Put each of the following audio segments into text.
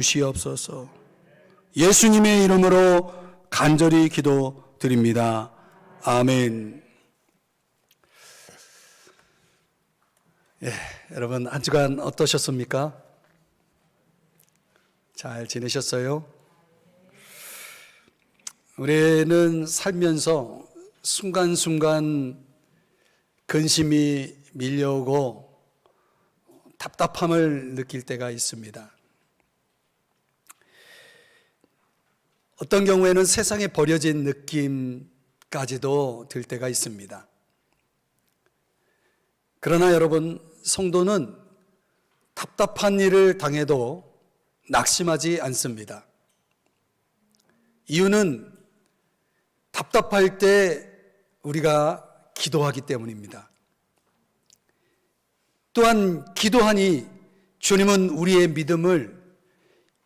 주시옵소서. 예수님의 이름으로 간절히 기도드립니다. 아멘. 여러분 한 주간 어떠셨습니까? 잘 지내셨어요? 우리는 살면서 순간순간 근심이 밀려오고 답답함을 느낄 때가 있습니다. 어떤 경우에는 세상에 버려진 느낌까지도 들 때가 있습니다. 그러나 여러분, 성도는 답답한 일을 당해도 낙심하지 않습니다. 이유는 답답할 때 우리가 기도하기 때문입니다. 또한 기도하니 주님은 우리의 믿음을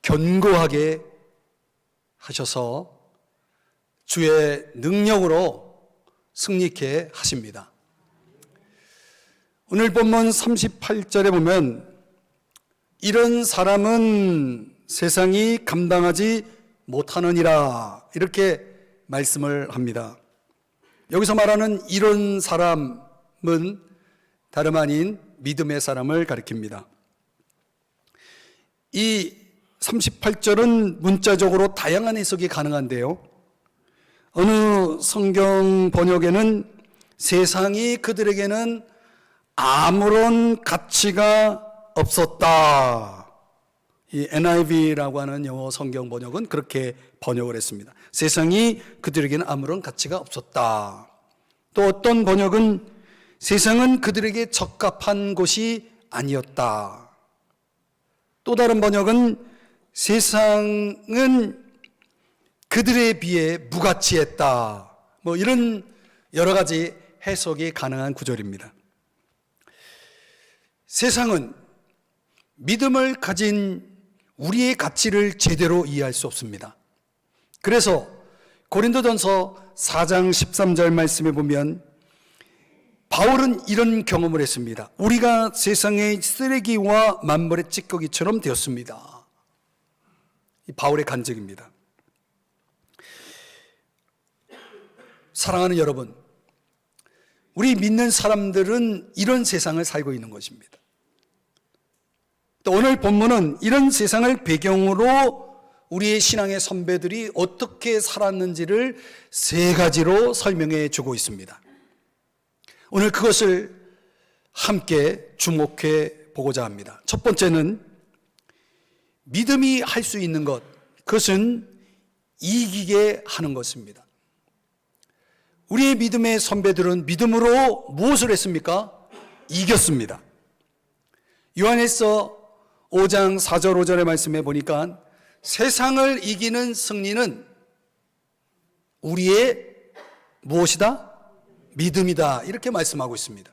견고하게 하셔서 주의 능력으로 승리케 하십니다. 오늘 본문 38절에 보면 이런 사람은 세상이 감당하지 못하느니라 이렇게 말씀을 합니다. 여기서 말하는 이런 사람은 다름 아닌 믿음의 사람을 가리킵니다. 이 38절은 문자적으로 다양한 해석이 가능한데요. 어느 성경 번역에는 세상이 그들에게는 아무런 가치가 없었다. 이 NIV라고 하는 영어 성경 번역은 그렇게 번역을 했습니다. 세상이 그들에게는 아무런 가치가 없었다. 또 어떤 번역은 세상은 그들에게 적합한 곳이 아니었다. 또 다른 번역은 세상은 그들에 비해 무가치했다. 이런 여러 가지 해석이 가능한 구절입니다. 세상은 믿음을 가진 우리의 가치를 제대로 이해할 수 없습니다. 그래서 고린도전서 4장 13절 말씀에 보면 바울은 이런 경험을 했습니다. 우리가 세상의 쓰레기와 만물의 찌꺼기처럼 되었습니다. 이 바울의 간증입니다. 사랑하는 여러분, 우리 믿는 사람들은 이런 세상을 살고 있는 것입니다. 또 오늘 본문은 이런 세상을 배경으로 우리의 신앙의 선배들이 어떻게 살았는지를 세 가지로 설명해 주고 있습니다. 오늘 그것을 함께 주목해 보고자 합니다. 첫 번째는 믿음이 할 수 있는 것, 그것은 이기게 하는 것입니다. 우리의 믿음의 선배들은 믿음으로 무엇을 했습니까? 이겼습니다. 요한일서 5장 4절 5절의 말씀에 보니까 세상을 이기는 승리는 우리의 무엇이다? 믿음이다. 이렇게 말씀하고 있습니다.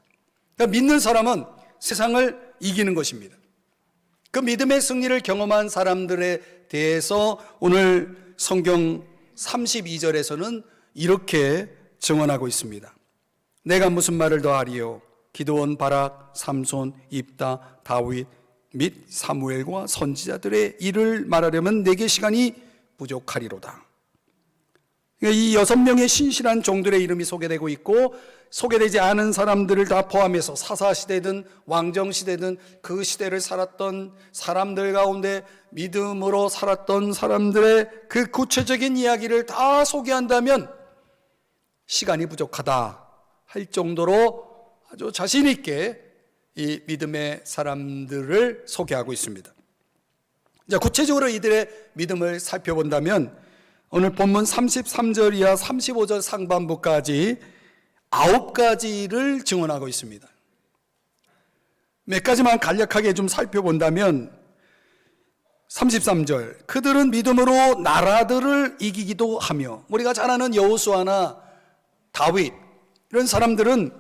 그러니까 믿는 사람은 세상을 이기는 것입니다. 그 믿음의 승리를 경험한 사람들에 대해서 오늘 성경 32절에서는 이렇게 증언하고 있습니다. 내가 무슨 말을 더하리요? 기드온, 바락, 삼손, 입다, 다윗 및 사무엘과 선지자들의 일을 말하려면 내게 시간이 부족하리로다. 이 6명의 신실한 종들의 이름이 소개되고 있고 소개되지 않은 사람들을 다 포함해서 사사시대든 왕정시대든 그 시대를 살았던 사람들 가운데 믿음으로 살았던 사람들의 그 구체적인 이야기를 다 소개한다면 시간이 부족하다 할 정도로 아주 자신 있게 이 믿음의 사람들을 소개하고 있습니다. 자, 구체적으로 이들의 믿음을 살펴본다면 오늘 본문 33절 이하 35절 상반부까지 9가지를 증언하고 있습니다. 몇 가지만 간략하게 좀 살펴본다면 33절, 그들은 믿음으로 나라들을 이기기도 하며, 우리가 잘 아는 여호수아나 다윗 이런 사람들은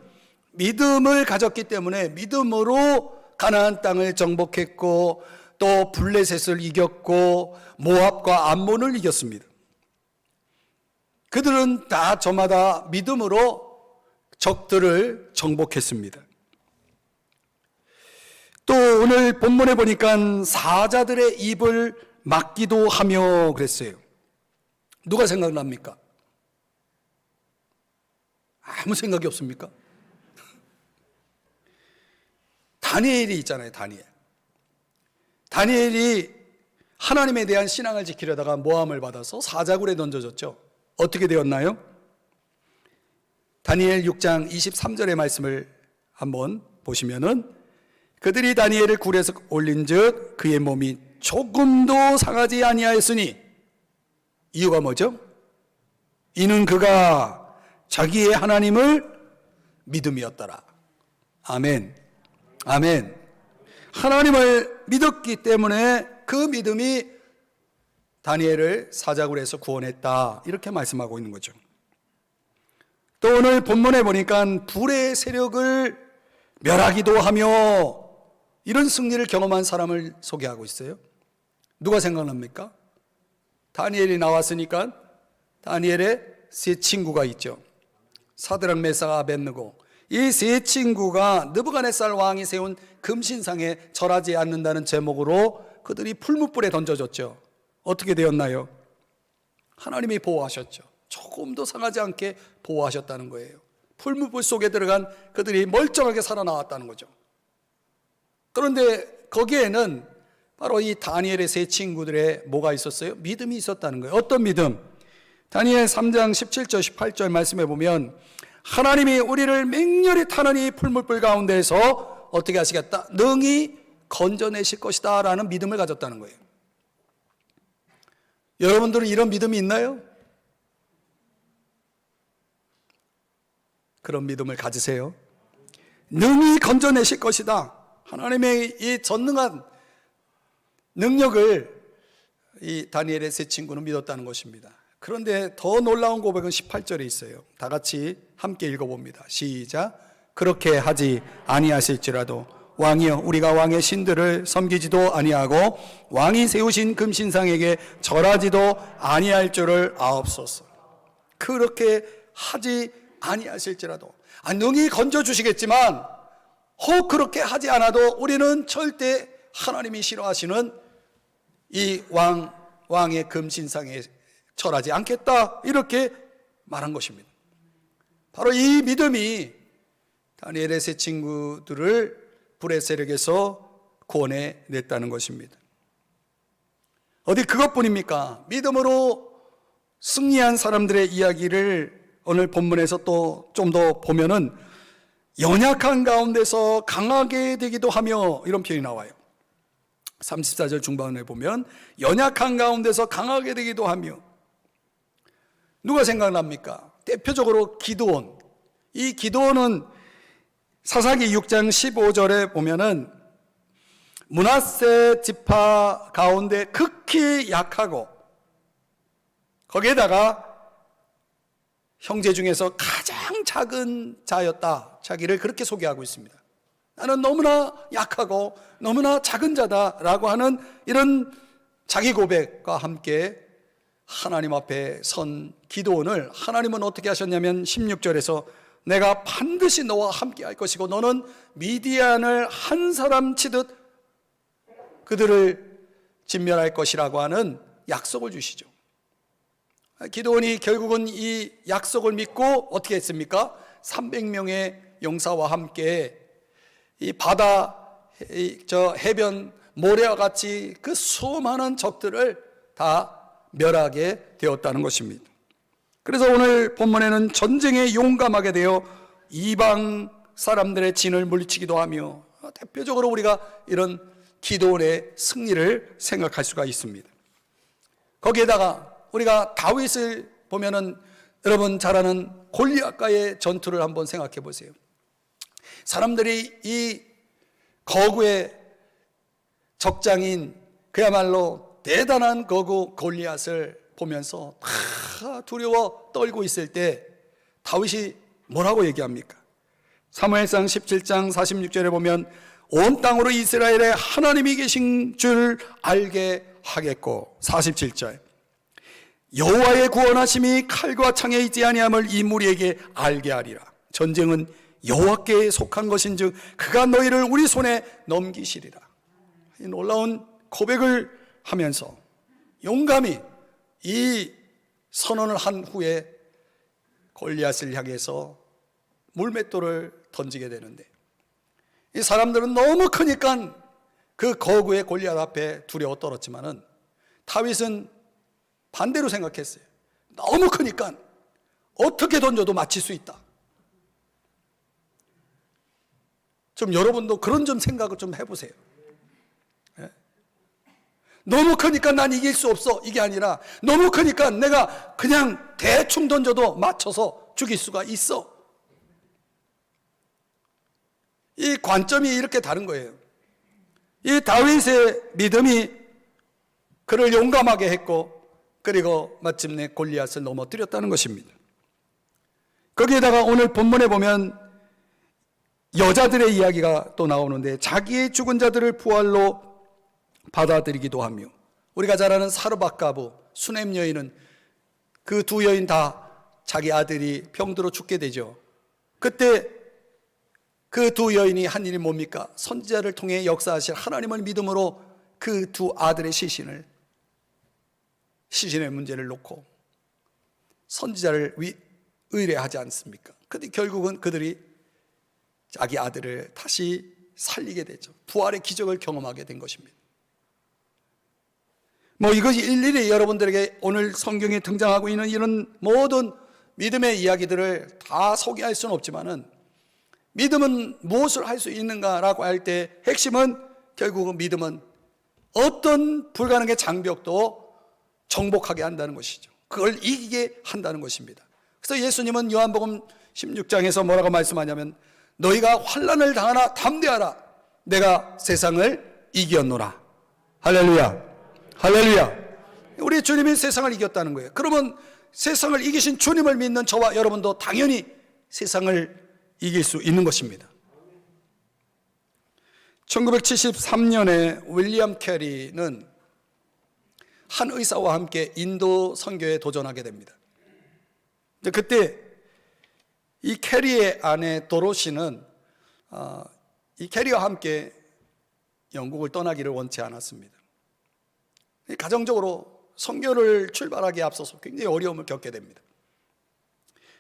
믿음을 가졌기 때문에 믿음으로 가나안 땅을 정복했고 또 블레셋을 이겼고 모압과 암몬을 이겼습니다. 그들은 다 저마다 믿음으로 적들을 정복했습니다. 또 오늘 본문에 보니까 사자들의 입을 맡기도 하며 그랬어요. 누가 생각납니까? 아무 생각이 없습니까? 다니엘이 있잖아요. 다니엘이 하나님에 대한 신앙을 지키려다가 모함을 받아서 사자굴에 던져졌죠. 어떻게 되었나요? 다니엘 6장 23절의 말씀을 한번 보시면은 그들이 다니엘을 굴에서 올린즉 그의 몸이 조금도 상하지 아니하였으니, 이유가 뭐죠? 이는 그가 자기의 하나님을 믿음이었더라. 아멘. 아멘. 하나님을 믿었기 때문에 그 믿음이 다니엘을 사자굴에서 구원했다, 이렇게 말씀하고 있는 거죠. 또 오늘 본문에 보니까 불의 세력을 멸하기도 하며 이런 승리를 경험한 사람을 소개하고 있어요. 누가 생각납니까? 다니엘이 나왔으니까 다니엘의 세 친구가 있죠. 사드락, 메삭, 아벳느고. 이 세 친구가 느부갓네살 왕이 세운 금신상에 절하지 않는다는 제목으로 그들이 풀무불에 던져졌죠. 어떻게 되었나요? 하나님이 보호하셨죠. 조금도 상하지 않게 보호하셨다는 거예요. 풀무불 속에 들어간 그들이 멀쩡하게 살아나왔다는 거죠. 그런데 거기에는 바로 이 다니엘의 세 친구들의 뭐가 있었어요? 믿음이 있었다는 거예요. 어떤 믿음? 다니엘 3장 17절 18절 말씀해 보면 하나님이 우리를 맹렬히 타는 이 풀무불 가운데서 어떻게 하시겠다? 능히 건져내실 것이다 라는 믿음을 가졌다는 거예요. 여러분들은 이런 믿음이 있나요? 그런 믿음을 가지세요. 능히 건져내실 것이다. 하나님의 이 전능한 능력을 이 다니엘의 세 친구는 믿었다는 것입니다. 그런데 더 놀라운 고백은 18절에 있어요. 다 같이 함께 읽어봅니다. 시작. 그렇게 하지 아니하실지라도 왕이여 우리가 왕의 신들을 섬기지도 아니하고 왕이 세우신 금신상에게 절하지도 아니할 줄을 아옵소서. 그렇게 하지 아니하실지라도, 능히 건져주시겠지만 혹 그렇게 하지 않아도 우리는 절대 하나님이 싫어하시는 이 왕의 금신상에 절하지 않겠다, 이렇게 말한 것입니다. 바로 이 믿음이 다니엘의 세 친구들을 불의 세력에서 구원해 냈다는 것입니다. 어디 그것뿐입니까? 믿음으로 승리한 사람들의 이야기를 오늘 본문에서 또 좀 더 보면은 연약한 가운데서 강하게 되기도 하며, 이런 표현이 나와요. 34절 중반에 보면 연약한 가운데서 강하게 되기도 하며. 누가 생각납니까? 대표적으로 기드온. 이 기드온은 사사기 6장 15절에 보면은 므낫세 지파 가운데 극히 약하고 거기에다가 형제 중에서 가장 작은 자였다, 자기를 그렇게 소개하고 있습니다. 나는 너무나 약하고 너무나 작은 자다라고 하는 이런 자기 고백과 함께 하나님 앞에 선 기드온을 하나님은 어떻게 하셨냐면 16절에서 내가 반드시 너와 함께 할 것이고 너는 미디안을 한 사람 치듯 그들을 진멸할 것이라고 하는 약속을 주시죠. 기드온이 결국은 이 약속을 믿고 어떻게 했습니까? 300명의 용사와 함께 이 바다, 저 해변 모래와 같이 그 수많은 적들을 다 멸하게 되었다는 것입니다. 그래서 오늘 본문에는 전쟁에 용감하게 되어 이방 사람들의 진을 물리치기도 하며, 대표적으로 우리가 이런 기드온의 승리를 생각할 수가 있습니다. 거기에다가 우리가 다윗을 보면은 여러분 잘 아는 골리앗과의 전투를 한번 생각해 보세요. 사람들이 이 거구의 적장인 그야말로 대단한 거구 골리앗을 보면서 다 두려워 떨고 있을 때 다윗이 뭐라고 얘기합니까? 사무엘상 17장 46절에 보면 온 땅으로 이스라엘에 하나님이 계신 줄 알게 하겠고, 47절 여호와의 구원하심이 칼과 창에 있지 아니함을 이 무리에게 알게 하리라. 전쟁은 여호와께 속한 것인즉 그가 너희를 우리 손에 넘기시리라. 이 놀라운 고백을 하면서 용감히 이 선언을 한 후에 골리앗을 향해서 물맷돌을 던지게 되는데, 이 사람들은 너무 크니까 그 거구의 골리앗 앞에 두려워 떨었지만은 다윗은 반대로 생각했어요. 너무 크니까 어떻게 던져도 맞힐 수 있다. 좀 여러분도 그런 좀 생각을 좀 해보세요. 너무 크니까 난 이길 수 없어, 이게 아니라 너무 크니까 내가 그냥 대충 던져도 맞춰서 죽일 수가 있어. 이 관점이 이렇게 다른 거예요. 이 다윗의 믿음이 그를 용감하게 했고, 그리고 마침내 골리앗을 넘어뜨렸다는 것입니다. 거기에다가 오늘 본문에 보면 여자들의 이야기가 또 나오는데, 자기의 죽은 자들을 부활로 받아들이기도 하며, 우리가 잘 아는 사르밧가부 수넴 여인은 그 두 여인 다 자기 아들이 병들어 죽게 되죠. 그때 그 두 여인이 한 일이 뭡니까? 선지자를 통해 역사하실 하나님을 믿음으로 그 두 아들의 시신의 문제를 놓고 선지자를 의뢰하지 않습니까? 근데 결국은 그들이 자기 아들을 다시 살리게 되죠. 부활의 기적을 경험하게 된 것입니다. 이것이 일일이 여러분들에게 오늘 성경에 등장하고 있는 이런 모든 믿음의 이야기들을 다 소개할 수는 없지만은, 믿음은 무엇을 할 수 있는가라고 할 때 핵심은 결국은 믿음은 어떤 불가능의 장벽도 정복하게 한다는 것이죠. 그걸 이기게 한다는 것입니다. 그래서 예수님은 요한복음 16장에서 뭐라고 말씀하냐면, 너희가 환난을 당하나 담대하라, 내가 세상을 이겼노라. 할렐루야, 할렐루야. 우리 주님이 세상을 이겼다는 거예요. 그러면 세상을 이기신 주님을 믿는 저와 여러분도 당연히 세상을 이길 수 있는 것입니다. 1973년에 윌리엄 캐리는 한 의사와 함께 인도 선교에 도전하게 됩니다. 그때 이 캐리의 아내 도로시는 이 캐리와 함께 영국을 떠나기를 원치 않았습니다. 가정적으로 선교를 출발하기에 앞서서 굉장히 어려움을 겪게 됩니다.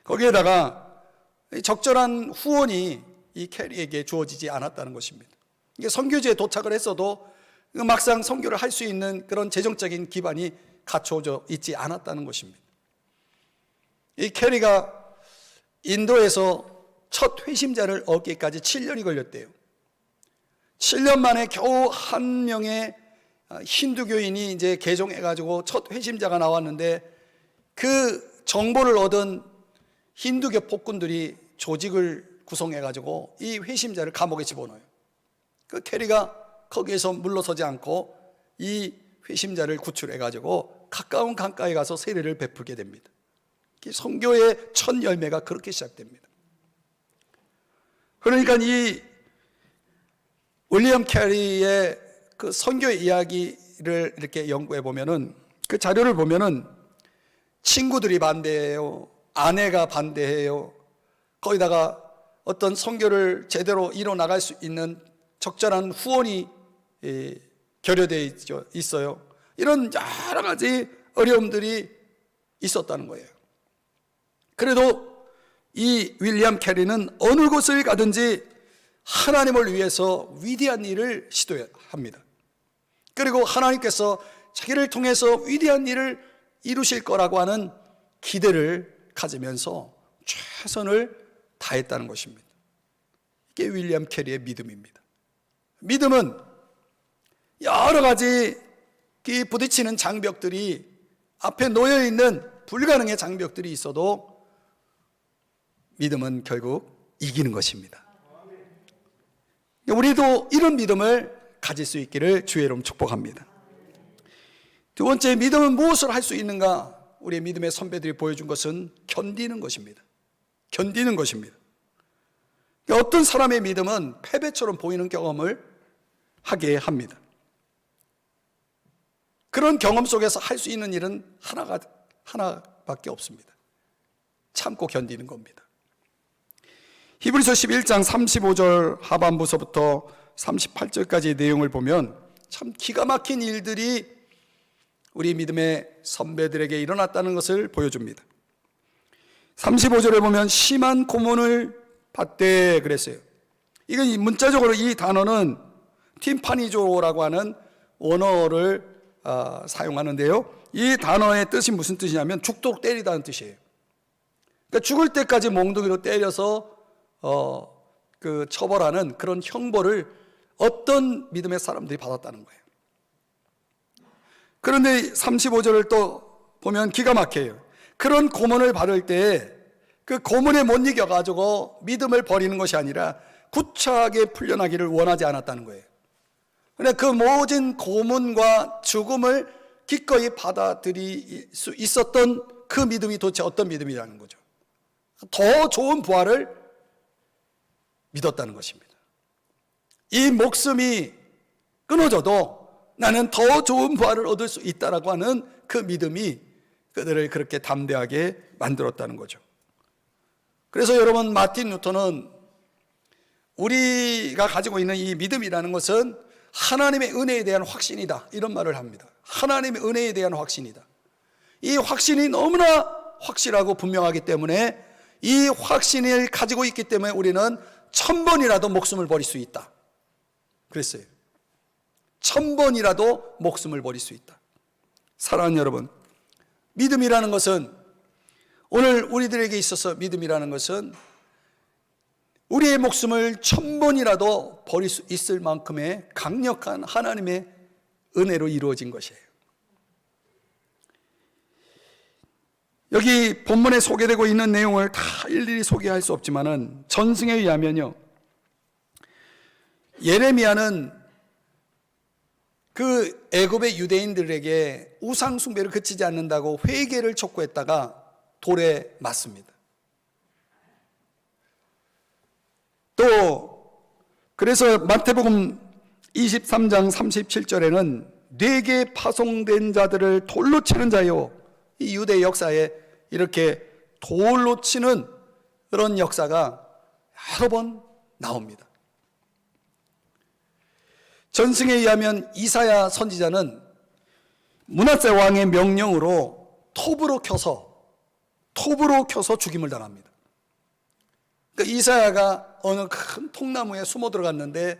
거기에다가 적절한 후원이 이 캐리에게 주어지지 않았다는 것입니다. 선교지에 도착을 했어도 막상 선교를 할 수 있는 그런 재정적인 기반이 갖춰져 있지 않았다는 것입니다. 이 캐리가 인도에서 첫 회심자를 얻기까지 7년이 걸렸대요. 7년 만에 겨우 한 명의 힌두교인이 이제 개종해가지고 첫 회심자가 나왔는데, 그 정보를 얻은 힌두교 폭군들이 조직을 구성해가지고 이 회심자를 감옥에 집어넣어요. 그 캐리가 거기에서 물러서지 않고 이 회심자를 구출해가지고 가까운 강가에 가서 세례를 베풀게 됩니다. 선교의 첫 열매가 그렇게 시작됩니다. 그러니까 이 윌리엄 캐리의 그 선교의 이야기를 이렇게 연구해 보면은, 그 자료를 보면은 친구들이 반대해요, 아내가 반대해요, 거기다가 어떤 선교를 제대로 이뤄나갈 수 있는 적절한 후원이 결여되어 있어요. 이런 여러 가지 어려움들이 있었다는 거예요. 그래도 이 윌리엄 캐리는 어느 곳을 가든지 하나님을 위해서 위대한 일을 시도합니다. 그리고 하나님께서 자기를 통해서 위대한 일을 이루실 거라고 하는 기대를 가지면서 최선을 다했다는 것입니다. 이게 윌리엄 캐리의 믿음입니다. 믿음은 여러 가지 부딪히는 장벽들이 앞에 놓여있는 불가능의 장벽들이 있어도 믿음은 결국 이기는 것입니다. 우리도 이런 믿음을 가질 수 있기를 주의 이름 축복합니다. 두 번째, 믿음은 무엇을 할 수 있는가? 우리의 믿음의 선배들이 보여준 것은 견디는 것입니다. 견디는 것입니다. 어떤 사람의 믿음은 패배처럼 보이는 경험을 하게 합니다. 그런 경험 속에서 할 수 있는 일은 하나밖에 없습니다. 참고 견디는 겁니다. 히브리서 11장 35절 하반부서부터 38절까지의 내용을 보면 참 기가 막힌 일들이 우리 믿음의 선배들에게 일어났다는 것을 보여줍니다. 35절에 보면 심한 고문을 받되 그랬어요. 이건 문자적으로 이 단어는 팀파니조라고 하는 원어를 사용하는데요. 이 단어의 뜻이 무슨 뜻이냐면 죽도록 때리다는 뜻이에요. 그러니까 죽을 때까지 몽둥이로 때려서 처벌하는 그런 형벌을 어떤 믿음의 사람들이 받았다는 거예요. 그런데 35절을 또 보면 기가 막혀요. 그런 고문을 받을 때 그 고문에 못 이겨가지고 믿음을 버리는 것이 아니라 구차하게 풀려나기를 원하지 않았다는 거예요. 그런데 그 모든 고문과 죽음을 기꺼이 받아들일 수 있었던 그 믿음이 도대체 어떤 믿음이라는 거죠. 더 좋은 부활을 믿었다는 것입니다. 이 목숨이 끊어져도 나는 더 좋은 부활을 얻을 수 있다라고 하는 그 믿음이 그들을 그렇게 담대하게 만들었다는 거죠. 그래서 여러분, 마틴 루터는 우리가 가지고 있는 이 믿음이라는 것은 하나님의 은혜에 대한 확신이다, 이런 말을 합니다. 하나님의 은혜에 대한 확신이다. 이 확신이 너무나 확실하고 분명하기 때문에 이 확신을 가지고 있기 때문에 우리는 1000번이라도 목숨을 버릴 수 있다 그랬어요. 1000번이라도 목숨을 버릴 수 있다. 사랑하는 여러분, 믿음이라는 것은, 오늘 우리들에게 있어서 믿음이라는 것은 우리의 목숨을 1000번이라도 버릴 수 있을 만큼의 강력한 하나님의 은혜로 이루어진 것이에요. 여기 본문에 소개되고 있는 내용을 다 일일이 소개할 수 없지만은 전승에 의하면요, 예레미야는 그 애굽의 유대인들에게 우상 숭배를 그치지 않는다고 회개를 촉구했다가 돌에 맞습니다. 또 그래서 마태복음 23장 37절에는 뇌게 파송된 자들을 돌로 치는 자요, 이 유대 역사에 이렇게 돌로 치는 그런 역사가 여러 번 나옵니다. 전승에 의하면 이사야 선지자는 므낫세 왕의 명령으로 톱으로 켜서 죽임을 당합니다. 그러니까 이사야가 어느 큰 통나무에 숨어 들어갔는데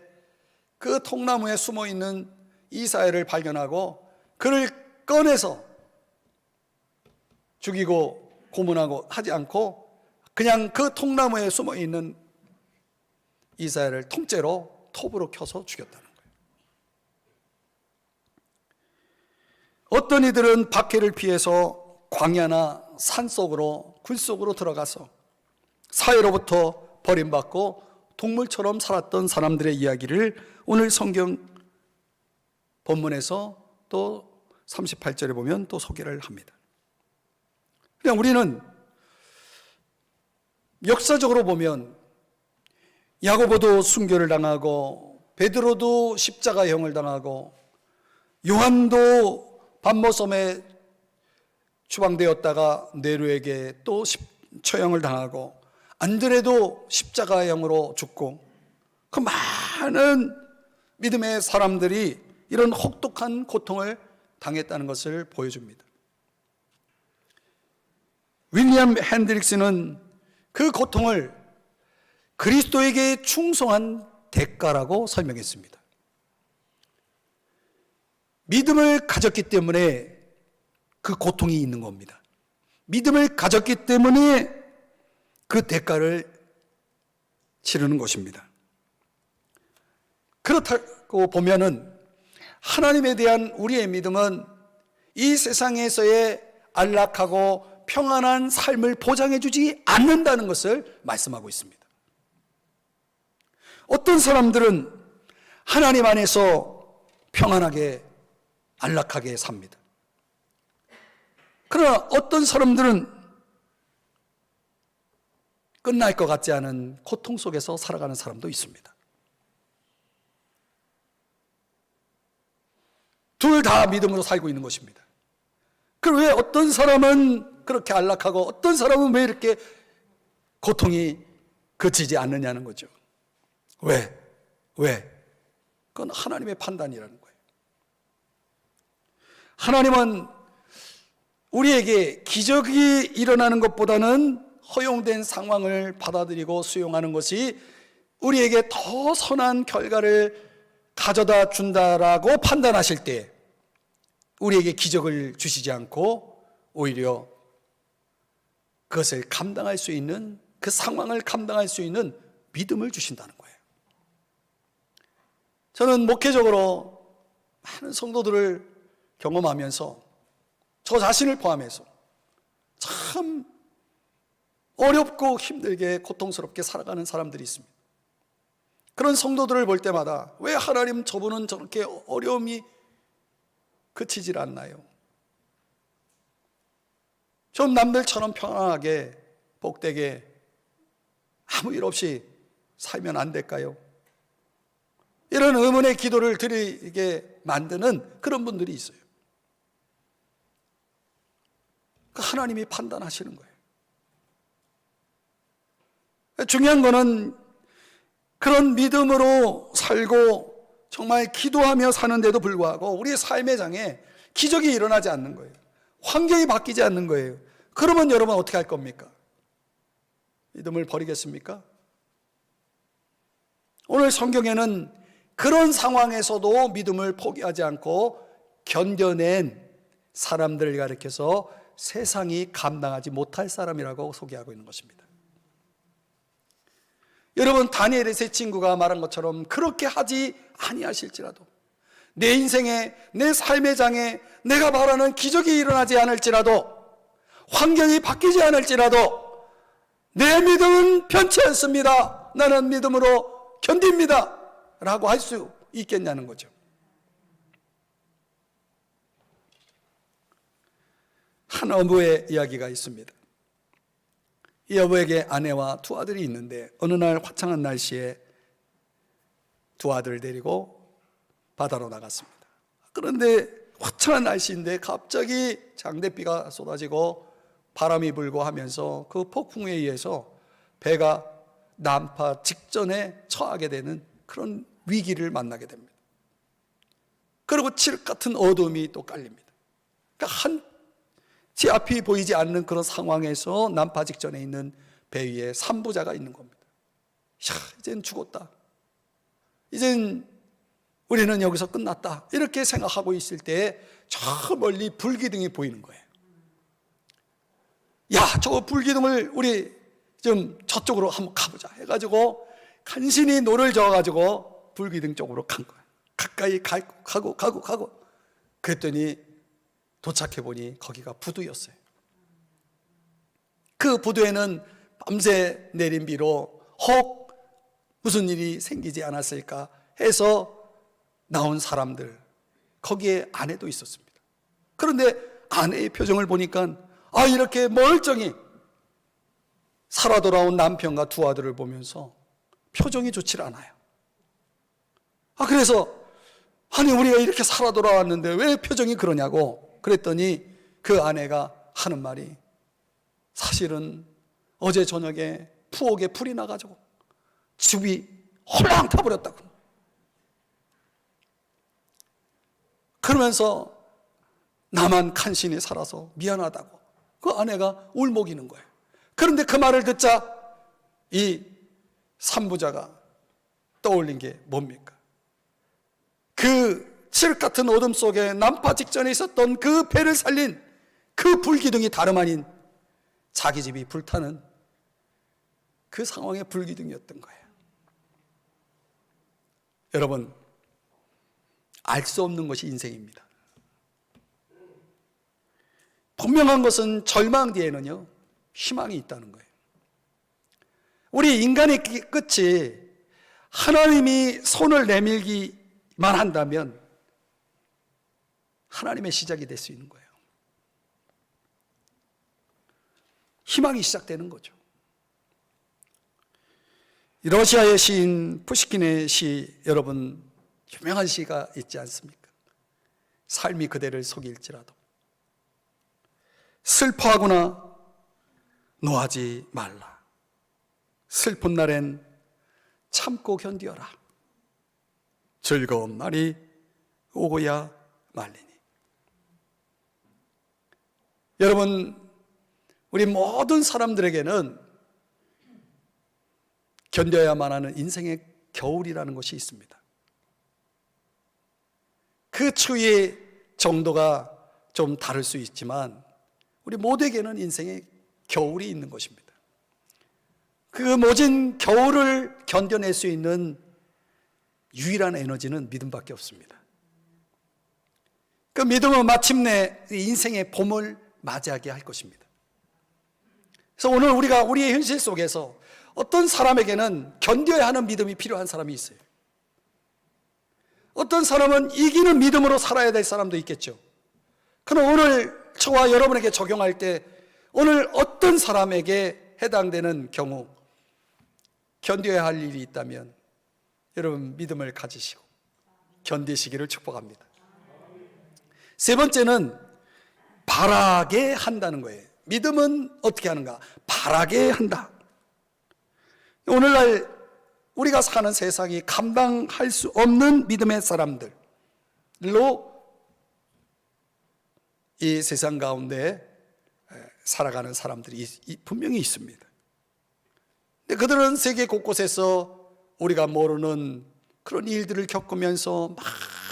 그 통나무에 숨어 있는 이사야를 발견하고 그를 꺼내서 죽이고 고문하고 하지 않고 그냥 그 통나무에 숨어 있는 이사야를 통째로 톱으로 켜서 죽였다는 거예요. 어떤 이들은 박해를 피해서 광야나 산속으로, 굴속으로 들어가서 사회로부터 버림받고 동물처럼 살았던 사람들의 이야기를 오늘 성경 본문에서 또 38절에 보면 또 소개를 합니다. 그냥 우리는 역사적으로 보면 야고보도 순교를 당하고 베드로도 십자가형을 당하고 요한도 반모섬에 추방되었다가 네로에게 또 처형을 당하고 안드레도 십자가형으로 죽고 그 많은 믿음의 사람들이 이런 혹독한 고통을 당했다는 것을 보여줍니다. 윌리엄 핸드릭스는 그 고통을 그리스도에게 충성한 대가라고 설명했습니다. 믿음을 가졌기 때문에 그 고통이 있는 겁니다. 믿음을 가졌기 때문에 그 대가를 치르는 것입니다. 그렇다고 보면은 하나님에 대한 우리의 믿음은 이 세상에서의 안락하고 평안한 삶을 보장해 주지 않는다는 것을 말씀하고 있습니다. 어떤 사람들은 하나님 안에서 평안하게 안락하게 삽니다. 그러나 어떤 사람들은 끝날 것 같지 않은 고통 속에서 살아가는 사람도 있습니다. 둘 다 믿음으로 살고 있는 것입니다. 그럼 왜 어떤 사람은 그렇게 안락하고 어떤 사람은 왜 이렇게 고통이 그치지 않느냐는 거죠. 왜? 그건 하나님의 판단이라는 거예요. 하나님은 우리에게 기적이 일어나는 것보다는 허용된 상황을 받아들이고 수용하는 것이 우리에게 더 선한 결과를 가져다 준다라고 판단하실 때 우리에게 기적을 주시지 않고 오히려 그것을 감당할 수 있는, 그 상황을 감당할 수 있는 믿음을 주신다는 거예요. 저는 목회적으로 많은 성도들을 경험하면서 저 자신을 포함해서 참 어렵고 힘들게 고통스럽게 살아가는 사람들이 있습니다. 그런 성도들을 볼 때마다 왜 하나님 저분은 저렇게 어려움이 그치질 않나요? 좀 남들처럼 편안하게 복되게 아무 일 없이 살면 안 될까요? 이런 의문의 기도를 드리게 만드는 그런 분들이 있어요. 하나님이 판단하시는 거예요. 중요한 거는 그런 믿음으로 살고 정말 기도하며 사는데도 불구하고 우리의 삶의 장에 기적이 일어나지 않는 거예요. 환경이 바뀌지 않는 거예요. 그러면 여러분 어떻게 할 겁니까? 믿음을 버리겠습니까? 오늘 성경에는 그런 상황에서도 믿음을 포기하지 않고 견뎌낸 사람들을 가리켜서 세상이 감당하지 못할 사람이라고 소개하고 있는 것입니다. 여러분, 다니엘의 세 친구가 말한 것처럼 그렇게 하지 아니하실지라도, 내 인생에, 내 삶의 장에 내가 바라는 기적이 일어나지 않을지라도, 환경이 바뀌지 않을지라도 내 믿음은 변치 않습니다, 나는 믿음으로 견딥니다 라고 할 수 있겠냐는 거죠. 한 어부의 이야기가 있습니다. 이 어부에게 아내와 두 아들이 있는데 어느 날 화창한 날씨에 두 아들을 데리고 바다로 나갔습니다. 그런데 화창한 날씨인데 갑자기 장대비가 쏟아지고 바람이 불고 하면서 그 폭풍에 의해서 배가 난파 직전에 처하게 되는 그런 위기를 만나게 됩니다. 그리고 칠흑 같은 어둠이 또 깔립니다. 그러니까 제 앞이 보이지 않는 그런 상황에서 난파 직전에 있는 배 위에 산부자가 있는 겁니다. 야, 이젠 죽었다, 이젠 우리는 여기서 끝났다, 이렇게 생각하고 있을 때 저 멀리 불기둥이 보이는 거예요. 야, 저 불기둥을 우리 좀 저쪽으로 한번 가보자 해가지고 간신히 노를 저어가지고 불기둥 쪽으로 간 거예요. 가까이 가고 그랬더니 도착해보니 거기가 부두였어요. 그 부두에는 밤새 내린 비로 혹 무슨 일이 생기지 않았을까 해서 나온 사람들, 거기에 아내도 있었습니다. 그런데 아내의 표정을 보니까 이렇게 멀쩡히 살아 돌아온 남편과 두 아들을 보면서 표정이 좋지 않아요. 그래서 우리가 이렇게 살아 돌아왔는데 왜 표정이 그러냐고 그랬더니 그 아내가 하는 말이, 사실은 어제 저녁에 부엌에 불이 나가지고 집이 홀랑 타버렸다고. 그러면서 나만 간신히 살아서 미안하다고 그 아내가 울먹이는 거예요. 그런데 그 말을 듣자 이 산부자가 떠올린 게 뭡니까? 그 칠흑 같은 어둠 속에 난파 직전에 있었던 그 배를 살린 그 불기둥이 다름 아닌 자기 집이 불타는 그 상황의 불기둥이었던 거예요. 여러분, 알 수 없는 것이 인생입니다. 분명한 것은 절망 뒤에는요, 희망이 있다는 거예요. 우리 인간의 끝이 하나님이 손을 내밀기만 한다면 하나님의 시작이 될 수 있는 거예요. 희망이 시작되는 거죠. 러시아의 시인 푸시킨의 시, 여러분 유명한 시가 있지 않습니까? 삶이 그대를 속일지라도 슬퍼하거나 노하지 말라. 슬픈 날엔 참고 견디어라. 즐거운 날이 오고야 말리니. 여러분, 우리 모든 사람들에게는 견뎌야만 하는 인생의 겨울이라는 것이 있습니다. 그 추위의 정도가 좀 다를 수 있지만 우리 모두에게는 인생의 겨울이 있는 것입니다. 그 모진 겨울을 견뎌낼 수 있는 유일한 에너지는 믿음밖에 없습니다. 그 믿음은 마침내 인생의 봄을 맞이하게 할 것입니다. 그래서 오늘 우리가 우리의 현실 속에서 어떤 사람에게는 견뎌야 하는 믿음이 필요한 사람이 있어요. 어떤 사람은 이기는 믿음으로 살아야 될 사람도 있겠죠. 그럼 오늘 저와 여러분에게 적용할 때 오늘 어떤 사람에게 해당되는 경우 견뎌야 할 일이 있다면 여러분 믿음을 가지시고 견디시기를 축복합니다. 세 번째는 바라게 한다는 거예요. 믿음은 어떻게 하는가? 바라게 한다. 오늘날 우리가 사는 세상이 감당할 수 없는 믿음의 사람들로 이 세상 가운데 살아가는 사람들이 분명히 있습니다. 근데 그들은 세계 곳곳에서 우리가 모르는 그런 일들을 겪으면서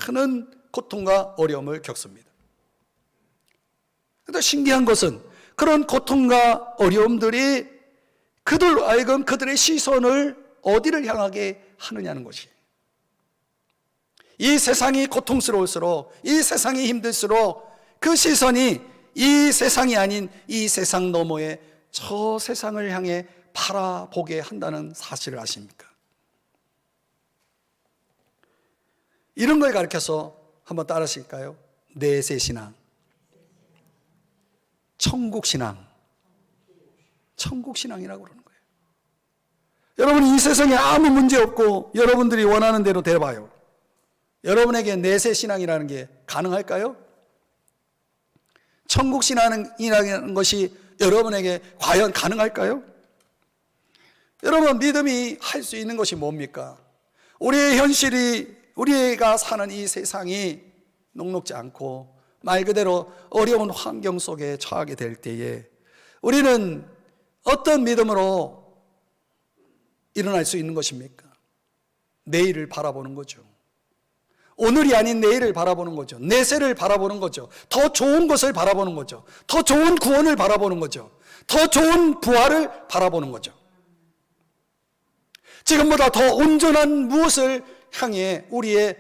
많은 고통과 어려움을 겪습니다. 그런데 신기한 것은 그런 고통과 어려움들이 그들로 하여금 그들의 시선을 어디를 향하게 하느냐는 것이에요. 이 세상이 고통스러울수록, 이 세상이 힘들수록 그 시선이 이 세상이 아닌 이 세상 너머의 저 세상을 향해 바라보게 한다는 사실을 아십니까? 이런 걸 가르쳐서 한번 따라하실까요? 내세신앙, 천국신앙, 천국신앙이라고 그러는 거예요. 여러분, 이 세상에 아무 문제 없고 여러분들이 원하는 대로 돼봐요. 여러분에게 내세신앙이라는 게 가능할까요? 천국신앙이라는 것이 여러분에게 과연 가능할까요? 여러분, 믿음이 할 수 있는 것이 뭡니까? 우리의 현실이, 우리가 사는 이 세상이 녹록지 않고 말 그대로 어려운 환경 속에 처하게 될 때에 우리는 어떤 믿음으로 일어날 수 있는 것입니까? 내일을 바라보는 거죠. 오늘이 아닌 내일을 바라보는 거죠. 내세를 바라보는 거죠. 더 좋은 것을 바라보는 거죠. 더 좋은 구원을 바라보는 거죠. 더 좋은 부활을 바라보는 거죠. 지금보다 더 온전한 무엇을 향해 우리의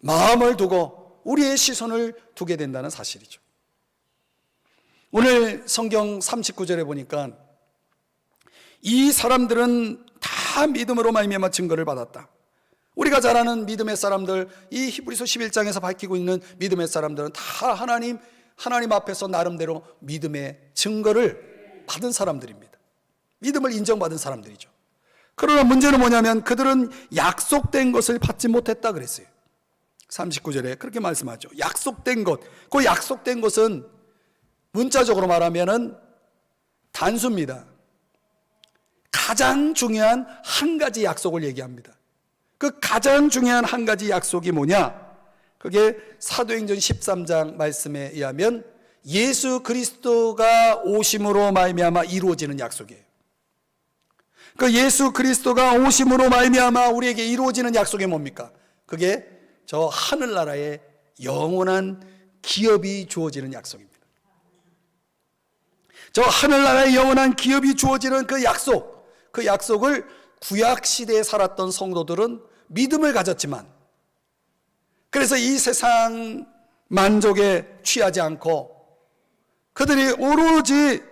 마음을 두고 우리의 시선을 두게 된다는 사실이죠. 오늘 성경 39절에 보니까 이 사람들은 다 믿음으로 말미암아 증거를 받았다. 우리가 잘 아는 믿음의 사람들, 이 히브리서 11장에서 밝히고 있는 믿음의 사람들은 다 하나님 앞에서 나름대로 믿음의 증거를 받은 사람들입니다. 믿음을 인정받은 사람들이죠. 그러나 문제는 뭐냐면 그들은 약속된 것을 받지 못했다 그랬어요. 39절에 그렇게 말씀하죠. 약속된 것. 그 약속된 것은 문자적으로 말하면은 단수입니다. 가장 중요한 한 가지 약속을 얘기합니다. 그 가장 중요한 한 가지 약속이 뭐냐? 그게 사도행전 13장 말씀에 의하면 예수 그리스도가 오심으로 말미암아 이루어지는 약속이에요. 그 예수 그리스도가 오심으로 말미암아 우리에게 이루어지는 약속이 뭡니까? 그게 저 하늘나라의 영원한 기업이 주어지는 약속입니다. 저 하늘나라의 영원한 기업이 주어지는 그 약속을 구약시대에 살았던 성도들은 믿음을 가졌지만, 그래서 이 세상 만족에 취하지 않고 그들이 오로지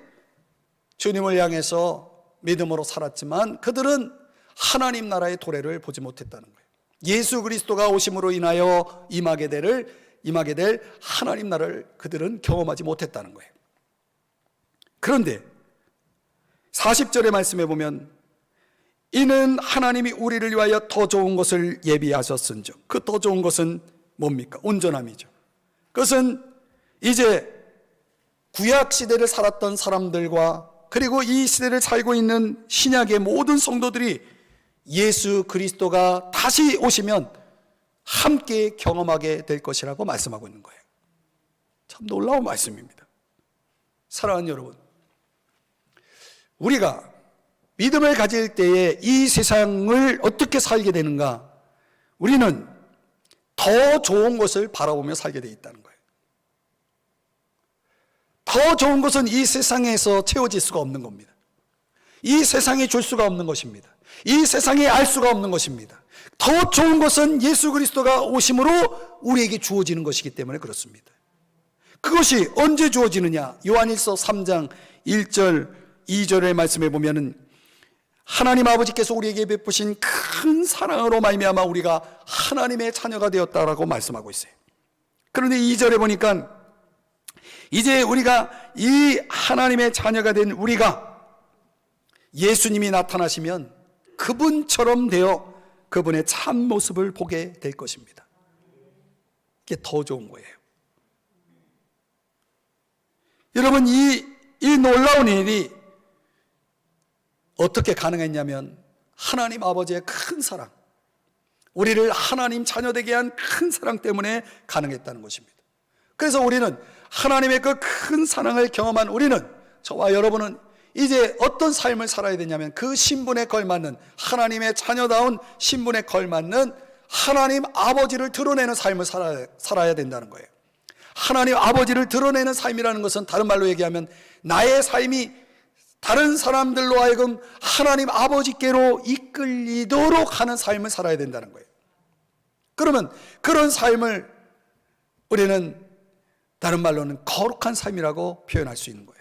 주님을 향해서 믿음으로 살았지만 그들은 하나님 나라의 도래를 보지 못했다는 거예요. 예수 그리스도가 오심으로 인하여 임하게 될 하나님 나라를 그들은 경험하지 못했다는 거예요. 그런데 40절의 말씀에 보면 이는 하나님이 우리를 위하여 더 좋은 것을 예비하셨은즉, 그 더 좋은 것은 뭡니까? 온전함이죠. 그것은 이제 구약 시대를 살았던 사람들과 그리고 이 시대를 살고 있는 신약의 모든 성도들이 예수 그리스도가 다시 오시면 함께 경험하게 될 것이라고 말씀하고 있는 거예요. 참 놀라운 말씀입니다. 사랑하는 여러분, 우리가 믿음을 가질 때에 이 세상을 어떻게 살게 되는가? 우리는 더 좋은 것을 바라보며 살게 되어 있다는 거예요. 더 좋은 것은 이 세상에서 채워질 수가 없는 겁니다. 이 세상이 줄 수가 없는 것입니다. 이 세상이 알 수가 없는 것입니다. 더 좋은 것은 예수 그리스도가 오심으로 우리에게 주어지는 것이기 때문에 그렇습니다. 그것이 언제 주어지느냐? 요한일서 3장 1절 2절의 말씀에 보면은 하나님 아버지께서 우리에게 베푸신 큰 사랑으로 말미암아 우리가 하나님의 자녀가 되었다라고 말씀하고 있어요. 그런데 2절에 보니까 이제 우리가 이 하나님의 자녀가 된 우리가 예수님이 나타나시면 그분처럼 되어 그분의 참 모습을 보게 될 것입니다. 이게 더 좋은 거예요. 여러분, 이 놀라운 일이 어떻게 가능했냐면 하나님 아버지의 큰 사랑, 우리를 하나님 자녀되게 한 큰 사랑 때문에 가능했다는 것입니다. 그래서 우리는 하나님의 그 큰 사랑을 경험한 우리는, 저와 여러분은 이제 어떤 삶을 살아야 되냐면 그 신분에 걸맞는, 하나님의 자녀다운 신분에 걸맞는 하나님 아버지를 드러내는 삶을 살아야 된다는 거예요. 하나님 아버지를 드러내는 삶이라는 것은 다른 말로 얘기하면 나의 삶이 다른 사람들로 하여금 하나님 아버지께로 이끌리도록 하는 삶을 살아야 된다는 거예요. 그러면 그런 삶을 우리는 다른 말로는 거룩한 삶이라고 표현할 수 있는 거예요.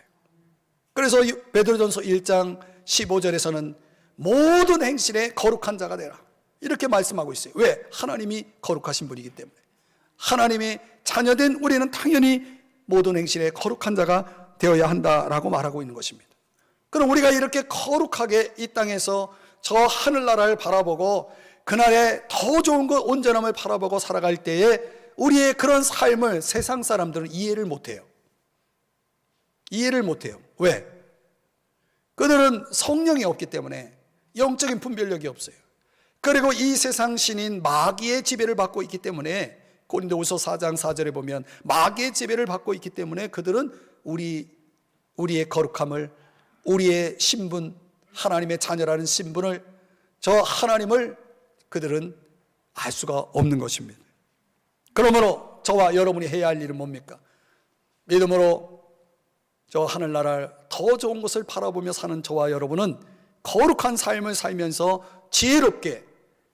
그래서 베드로전서 1장 15절에서는 모든 행실에 거룩한 자가 되라, 이렇게 말씀하고 있어요. 왜? 하나님이 거룩하신 분이기 때문에. 하나님의 자녀된 우리는 당연히 모든 행실에 거룩한 자가 되어야 한다라고 말하고 있는 것입니다. 그럼 우리가 이렇게 거룩하게 이 땅에서 저 하늘나라를 바라보고 그날의 더 좋은 것, 온전함을 바라보고 살아갈 때에 우리의 그런 삶을 세상 사람들은 이해를 못해요. 이해를 못해요. 왜? 그들은 성령이 없기 때문에 영적인 분별력이 없어요. 그리고 이 세상 신인 마귀의 지배를 받고 있기 때문에, 고린도후서 4장 4절에 보면 마귀의 지배를 받고 있기 때문에 그들은 우리의 거룩함을, 우리의 신분, 하나님의 자녀라는 신분을, 저 하나님을 그들은 알 수가 없는 것입니다. 그러므로 저와 여러분이 해야 할 일은 뭡니까? 믿음으로 저 하늘나라를 더 좋은 것을 바라보며 사는 저와 여러분은 거룩한 삶을 살면서 지혜롭게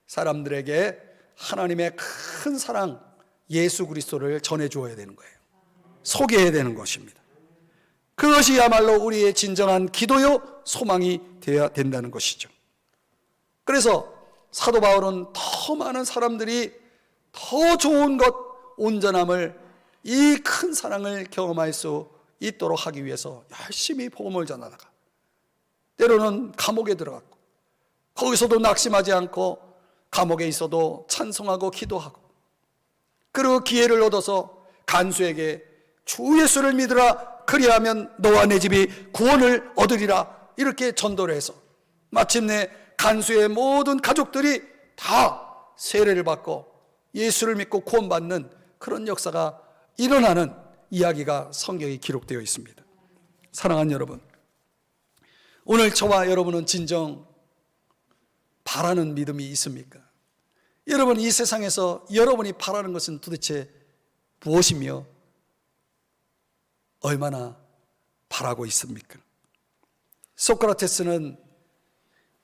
사람들에게 하나님의 큰 사랑 예수 그리스도를 전해 주어야 되는 거예요. 소개해야 되는 것입니다. 그것이야말로 우리의 진정한 기도요 소망이 되어야 된다는 것이죠. 그래서 사도 바울은 더 많은 사람들이 더 좋은 것, 온전함을, 이 큰 사랑을 경험할 수 있도록 하기 위해서 열심히 복음을 전하다가 때로는 감옥에 들어갔고, 거기서도 낙심하지 않고 감옥에 있어도 찬송하고 기도하고, 그리고 기회를 얻어서 간수에게 주 예수를 믿으라, 그리하면 너와 내 집이 구원을 얻으리라, 이렇게 전도를 해서 마침내 간수의 모든 가족들이 다 세례를 받고 예수를 믿고 구원받는 그런 역사가 일어나는 이야기가 성경에 기록되어 있습니다. 사랑하는 여러분, 오늘 저와 여러분은 진정 바라는 믿음이 있습니까? 여러분, 이 세상에서 여러분이 바라는 것은 도대체 무엇이며 얼마나 바라고 있습니까? 소크라테스는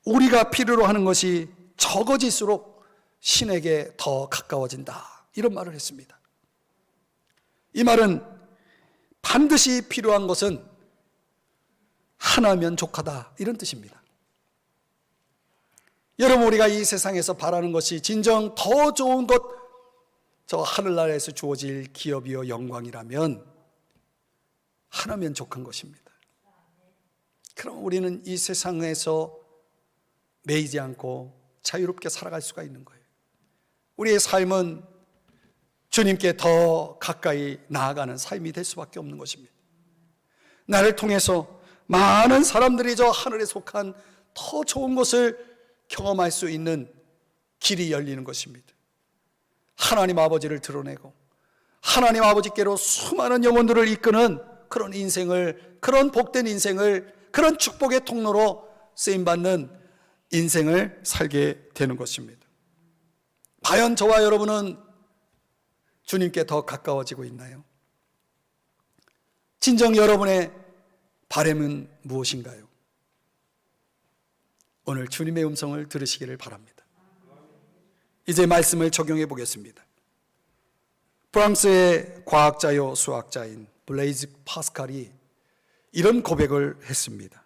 우리가 필요로 하는 것이 적어질수록 신에게 더 가까워진다, 이런 말을 했습니다. 이 말은 반드시 필요한 것은 하나면 족하다, 이런 뜻입니다. 여러분, 우리가 이 세상에서 바라는 것이 진정 더 좋은 것, 저 하늘나라에서 주어질 기업이요 영광이라면 하나면 족한 것입니다. 그럼 우리는 이 세상에서 매이지 않고 자유롭게 살아갈 수가 있는 거예요. 우리의 삶은 주님께 더 가까이 나아가는 삶이 될 수밖에 없는 것입니다. 나를 통해서 많은 사람들이 저 하늘에 속한 더 좋은 것을 경험할 수 있는 길이 열리는 것입니다. 하나님 아버지를 드러내고 하나님 아버지께로 수많은 영혼들을 이끄는 그런 인생을, 그런 복된 인생을, 그런 축복의 통로로 쓰임받는 인생을 살게 되는 것입니다. 과연 저와 여러분은 주님께 더 가까워지고 있나요? 진정 여러분의 바람은 무엇인가요? 오늘 주님의 음성을 들으시기를 바랍니다. 이제 말씀을 적용해 보겠습니다. 프랑스의 과학자요 수학자인 블레이즈 파스칼이 이런 고백을 했습니다.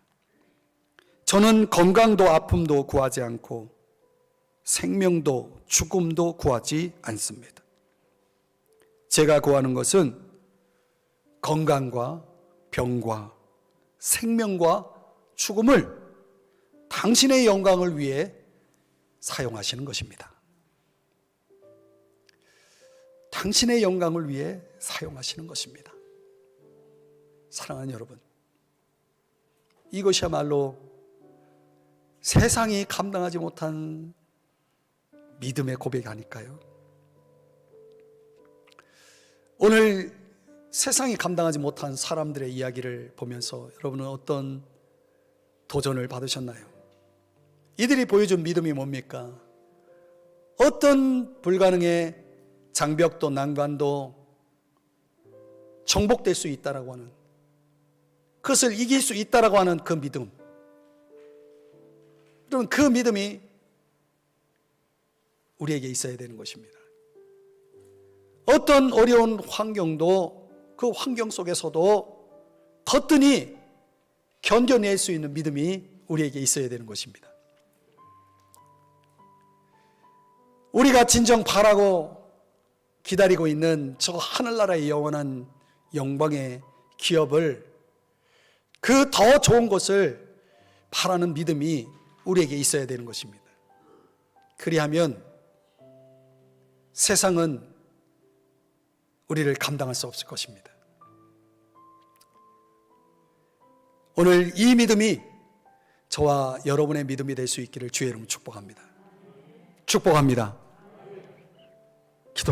저는 건강도 아픔도 구하지 않고 생명도 죽음도 구하지 않습니다. 제가 구하는 것은 건강과 병과 생명과 죽음을 당신의 영광을 위해 사용하시는 것입니다. 당신의 영광을 위해 사용하시는 것입니다. 사랑하는 여러분, 이것이야말로 세상이 감당하지 못한 믿음의 고백이 아닐까요? 오늘 세상이 감당하지 못한 사람들의 이야기를 보면서 여러분은 어떤 도전을 받으셨나요? 이들이 보여준 믿음이 뭡니까? 어떤 불가능의 장벽도 난관도 정복될 수 있다라고 하는, 그것을 이길 수 있다라고 하는 그 믿음. 여러분, 그 믿음이 우리에게 있어야 되는 것입니다. 어떤 어려운 환경도 그 환경 속에서도 거뜬히 견뎌낼 수 있는 믿음이 우리에게 있어야 되는 것입니다. 우리가 진정 바라고 기다리고 있는 저 하늘나라의 영원한 영광의 기업을, 그 더 좋은 것을 바라는 믿음이 우리에게 있어야 되는 것입니다. 그리하면 세상은 우리를 감당할 수 없을 것입니다. 오늘 이 믿음이 저와 여러분의 믿음이 될 수 있기를 주의 이름으로 축복합니다. 축복합니다. 기도하겠습니다.